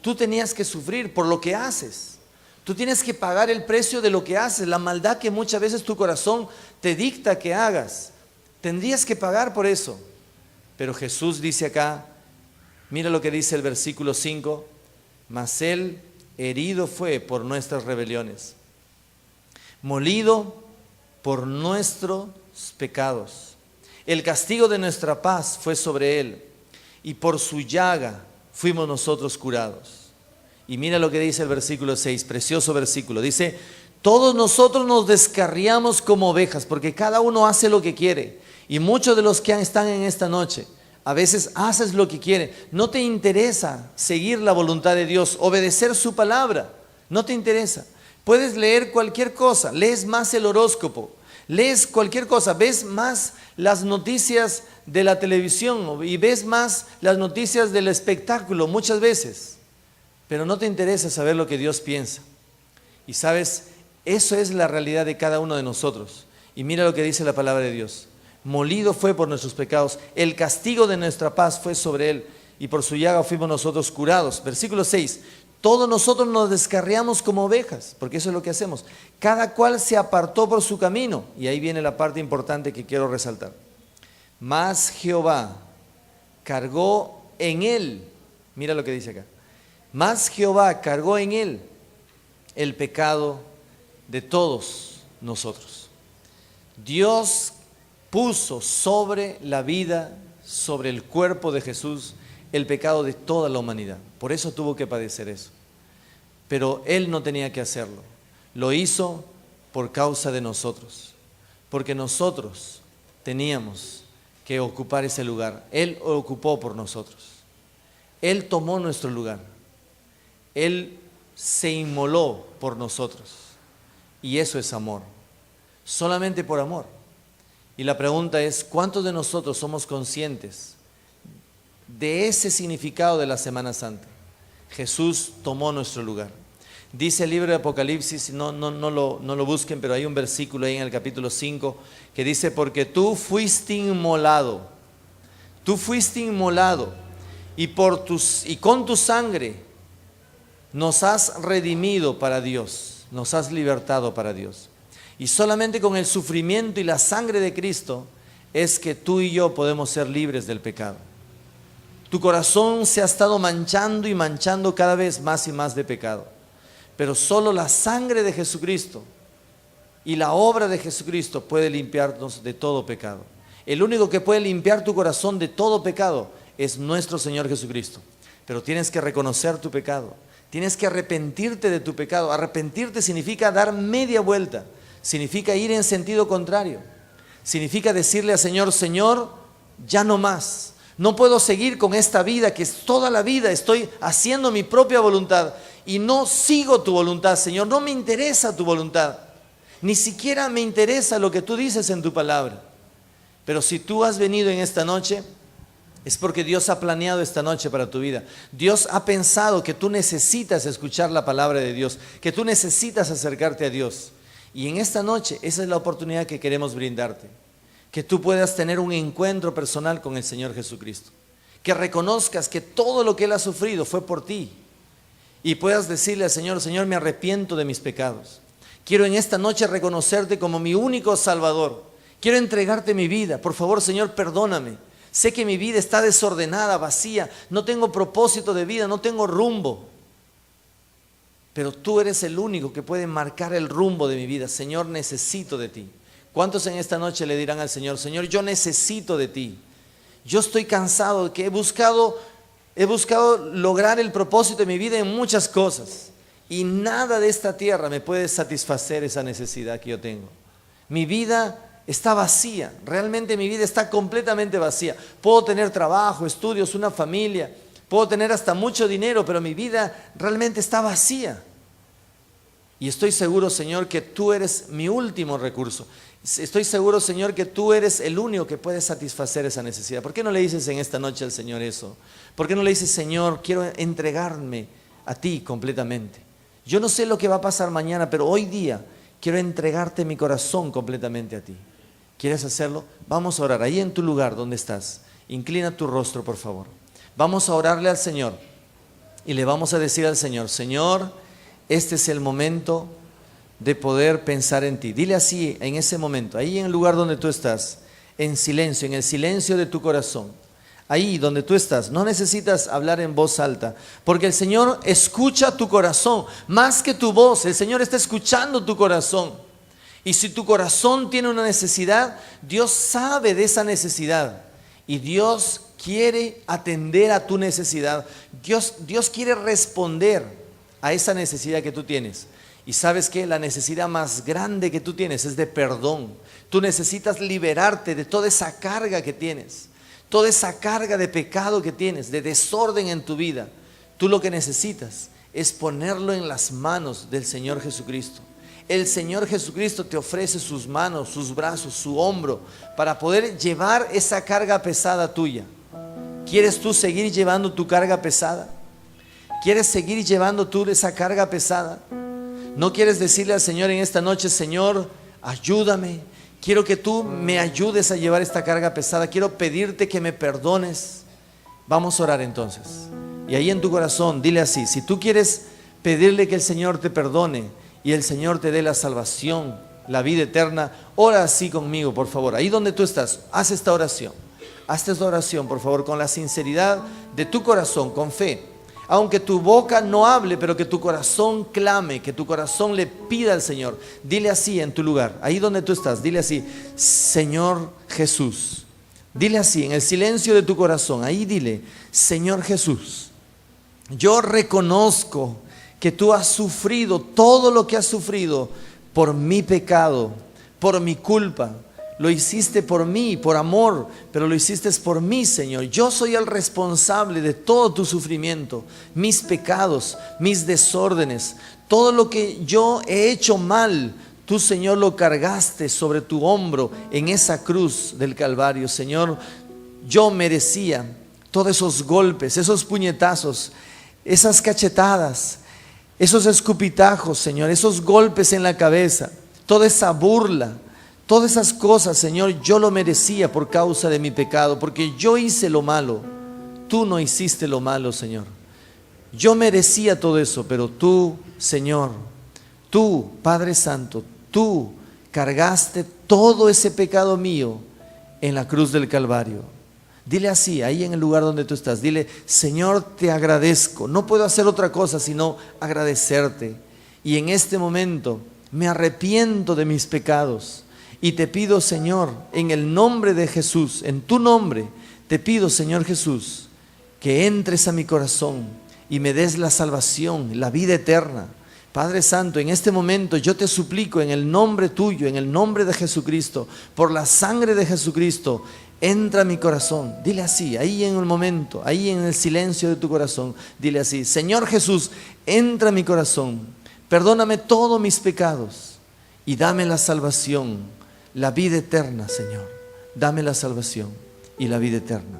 Tú tenías que sufrir por lo que haces. Tú tienes que pagar el precio de lo que haces, la maldad que muchas veces tu corazón te dicta que hagas. Tendrías que pagar por eso. Pero Jesús dice acá, mira lo que dice el versículo 5, mas Él herido fue por nuestras rebeliones, molido por nuestros pecados. El castigo de nuestra paz fue sobre Él, y por su llaga fuimos nosotros curados. Y mira lo que dice el versículo 6, precioso versículo. Dice, todos nosotros nos descarriamos como ovejas, porque cada uno hace lo que quiere. Y muchos de los que están en esta noche, a veces haces lo que quiere. No te interesa seguir la voluntad de Dios, obedecer su palabra. No te interesa. Puedes leer cualquier cosa, lees más el horóscopo, lees cualquier cosa, ves más las noticias de la televisión y ves más las noticias del espectáculo muchas veces. Pero no te interesa saber lo que Dios piensa. Y sabes, eso es la realidad de cada uno de nosotros. Y mira lo que dice la palabra de Dios. Molido fue por nuestros pecados, el castigo de nuestra paz fue sobre Él, y por su llaga fuimos nosotros curados. Versículo 6, todos nosotros nos descarriamos como ovejas, porque eso es lo que hacemos. Cada cual se apartó por su camino, y ahí viene la parte importante que quiero resaltar. Mas Jehová cargó en Él, mira lo que dice acá, mas Jehová cargó en Él el pecado de todos nosotros. Dios puso sobre la vida, sobre el cuerpo de Jesús, el pecado de toda la humanidad. Por eso tuvo que padecer eso. Pero Él no tenía que hacerlo. Lo hizo por causa de nosotros. Porque nosotros teníamos que ocupar ese lugar. Él ocupó por nosotros. Él tomó nuestro lugar. Él se inmoló por nosotros. Y eso es amor. Solamente por amor. Y la pregunta es, ¿cuántos de nosotros somos conscientes de ese significado de la Semana Santa? Jesús tomó nuestro lugar. Dice el libro de Apocalipsis, no lo busquen, pero hay un versículo ahí en el capítulo 5 que dice, porque tú fuiste inmolado y con tu sangre nos has redimido para Dios, nos has libertado para Dios. Y solamente con el sufrimiento y la sangre de Cristo es que tú y yo podemos ser libres del pecado. Tu corazón se ha estado manchando y manchando cada vez más y más de pecado. Pero solo la sangre de Jesucristo y la obra de Jesucristo puede limpiarnos de todo pecado. El único que puede limpiar tu corazón de todo pecado es nuestro Señor Jesucristo. Pero tienes que reconocer tu pecado. Tienes que arrepentirte de tu pecado. Arrepentirte significa dar media vuelta, significa ir en sentido contrario, significa decirle al Señor: Señor, ya no más. No puedo seguir con esta vida que es toda la vida estoy haciendo mi propia voluntad y no sigo tu voluntad, Señor. No me interesa tu voluntad, ni siquiera me interesa lo que tú dices en tu palabra. Pero si tú has venido en esta noche, es porque Dios ha planeado esta noche para tu vida. Dios ha pensado que tú necesitas escuchar la palabra de Dios, que tú necesitas acercarte a Dios. Y en esta noche esa es la oportunidad que queremos brindarte. Que tú puedas tener un encuentro personal con el Señor Jesucristo. Que reconozcas que todo lo que Él ha sufrido fue por ti. Y puedas decirle al Señor: Señor, me arrepiento de mis pecados. Quiero en esta noche reconocerte como mi único Salvador. Quiero entregarte mi vida. Por favor, Señor, perdóname. Sé que mi vida está desordenada, vacía. No tengo propósito de vida, no tengo rumbo. Pero tú eres el único que puede marcar el rumbo de mi vida. Señor, necesito de ti. ¿Cuántos en esta noche le dirán al Señor: Señor, yo necesito de ti? Yo estoy cansado de que he buscado lograr el propósito de mi vida en muchas cosas. Y nada de esta tierra me puede satisfacer esa necesidad que yo tengo. Mi vida está vacía, realmente mi vida está completamente vacía. Puedo tener trabajo, estudios, una familia, puedo tener hasta mucho dinero, pero mi vida realmente está vacía. Y estoy seguro, Señor, que tú eres mi último recurso. Estoy seguro, Señor, que tú eres el único que puede satisfacer esa necesidad. ¿Por qué no le dices en esta noche al Señor eso? ¿Por qué no le dices: Señor, quiero entregarme a ti completamente? Yo no sé lo que va a pasar mañana, pero hoy día quiero entregarte mi corazón completamente a ti. ¿Quieres hacerlo? Vamos a orar ahí en tu lugar donde estás. Inclina tu rostro, por favor. Vamos a orarle al Señor y le vamos a decir al Señor: Señor, este es el momento de poder pensar en ti. Dile así en ese momento, ahí en el lugar donde tú estás, en silencio, en el silencio de tu corazón. Ahí donde tú estás, no necesitas hablar en voz alta, porque el Señor escucha tu corazón más que tu voz. El Señor está escuchando tu corazón. Y si tu corazón tiene una necesidad, Dios sabe de esa necesidad y Dios quiere atender a tu necesidad. Dios quiere responder a esa necesidad que tú tienes. Y sabes que la necesidad más grande que tú tienes es de perdón. Tú necesitas liberarte de toda esa carga que tienes, toda esa carga de pecado que tienes, de desorden en tu vida. Tú lo que necesitas es ponerlo en las manos del Señor Jesucristo. El Señor Jesucristo te ofrece sus manos, sus brazos, su hombro para poder llevar esa carga pesada tuya. ¿Quieres tú seguir llevando tu carga pesada? ¿Quieres seguir llevando tú esa carga pesada? ¿No quieres decirle al Señor en esta noche: Señor, ayúdame? Quiero que tú me ayudes a llevar esta carga pesada. Quiero pedirte que me perdones. Vamos a orar entonces. Y ahí en tu corazón dile así: si tú quieres pedirle que el Señor te perdone y el Señor te dé la salvación, la vida eterna, ora así conmigo, por favor. Ahí donde tú estás, haz esta oración. Haz esta oración, por favor, con la sinceridad de tu corazón, con fe. Aunque tu boca no hable, pero que tu corazón clame, que tu corazón le pida al Señor. Dile así en tu lugar, ahí donde tú estás, dile así: Señor Jesús. Dile así, en el silencio de tu corazón, ahí dile: Señor Jesús, yo reconozco que tú has sufrido todo lo que has sufrido por mi pecado, por mi culpa. Lo hiciste por mí, por amor, pero lo hiciste por mí, Señor. Yo soy el responsable de todo tu sufrimiento, mis pecados, mis desórdenes, todo lo que yo he hecho mal. Tú, Señor, lo cargaste sobre tu hombro en esa cruz del Calvario. Señor, yo merecía todos esos golpes, esos puñetazos, esas cachetadas, esos escupitajos, Señor, esos golpes en la cabeza, toda esa burla. Todas esas cosas, Señor, yo lo merecía por causa de mi pecado, porque yo hice lo malo. Tú no hiciste lo malo, Señor. Yo merecía todo eso, pero tú, Señor, tú, Padre Santo, tú cargaste todo ese pecado mío en la cruz del Calvario. Dile así, ahí en el lugar donde tú estás, dile: Señor, te agradezco. No puedo hacer otra cosa sino agradecerte. Y en este momento me arrepiento de mis pecados. Y te pido, Señor, en el nombre de Jesús, en tu nombre, te pido, Señor Jesús, que entres a mi corazón y me des la salvación, la vida eterna. Padre Santo, en este momento yo te suplico en el nombre tuyo, en el nombre de Jesucristo, por la sangre de Jesucristo, entra a mi corazón. Dile así, ahí en el momento, ahí en el silencio de tu corazón, dile así: Señor Jesús, entra a mi corazón, perdóname todos mis pecados y dame la salvación, la vida eterna, Señor. Dame la salvación y la vida eterna.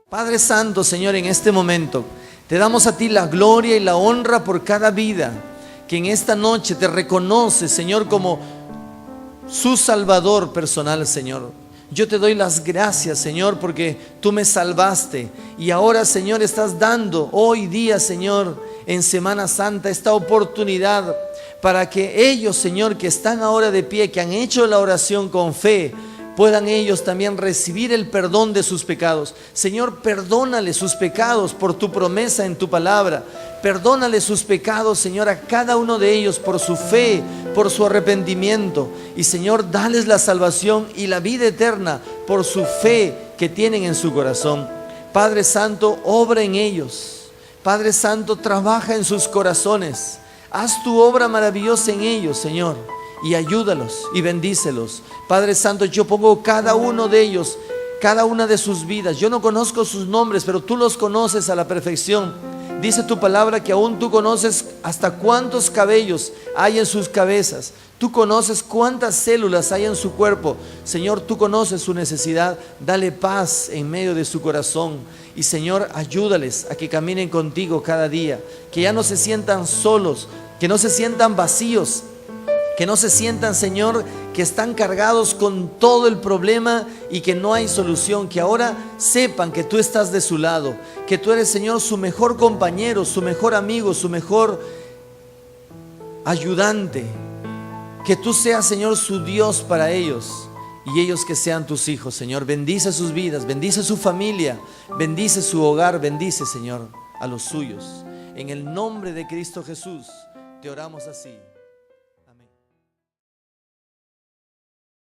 Padre Santo, Señor, en este momento te damos a ti la gloria y la honra por cada vida que en esta noche te reconoce, Señor, como su Salvador personal, Señor. Yo te doy las gracias, Señor, porque tú me salvaste y ahora, Señor, estás dando hoy día, Señor, en Semana Santa, esta oportunidad para que ellos, Señor, que están ahora de pie, que han hecho la oración con fe, puedan ellos también recibir el perdón de sus pecados. Señor, perdónale sus pecados por tu promesa en tu palabra. Perdónale sus pecados, Señor, a cada uno de ellos por su fe, por su arrepentimiento. Y Señor, dales la salvación y la vida eterna por su fe que tienen en su corazón. Padre Santo, obra en ellos. Padre Santo, trabaja en sus corazones. Haz tu obra maravillosa en ellos, Señor, y ayúdalos y bendícelos. Padre Santo, yo pongo cada uno de ellos, cada una de sus vidas. Yo no conozco sus nombres, pero tú los conoces a la perfección. Dice tu palabra que aún tú conoces hasta cuántos cabellos hay en sus cabezas. Tú conoces cuántas células hay en su cuerpo. Señor, tú conoces su necesidad. Dale paz en medio de su corazón. Y Señor, ayúdales a que caminen contigo cada día. Que ya no se sientan solos, que no se sientan vacíos, que no se sientan, Señor, que están cargados con todo el problema y que no hay solución. Que ahora sepan que tú estás de su lado, que tú eres, Señor, su mejor compañero, su mejor amigo, su mejor ayudante. Que tú seas, Señor, su Dios para ellos y ellos que sean tus hijos, Señor. Bendice sus vidas, bendice su familia, bendice su hogar, bendice, Señor, a los suyos. En el nombre de Cristo Jesús te oramos así.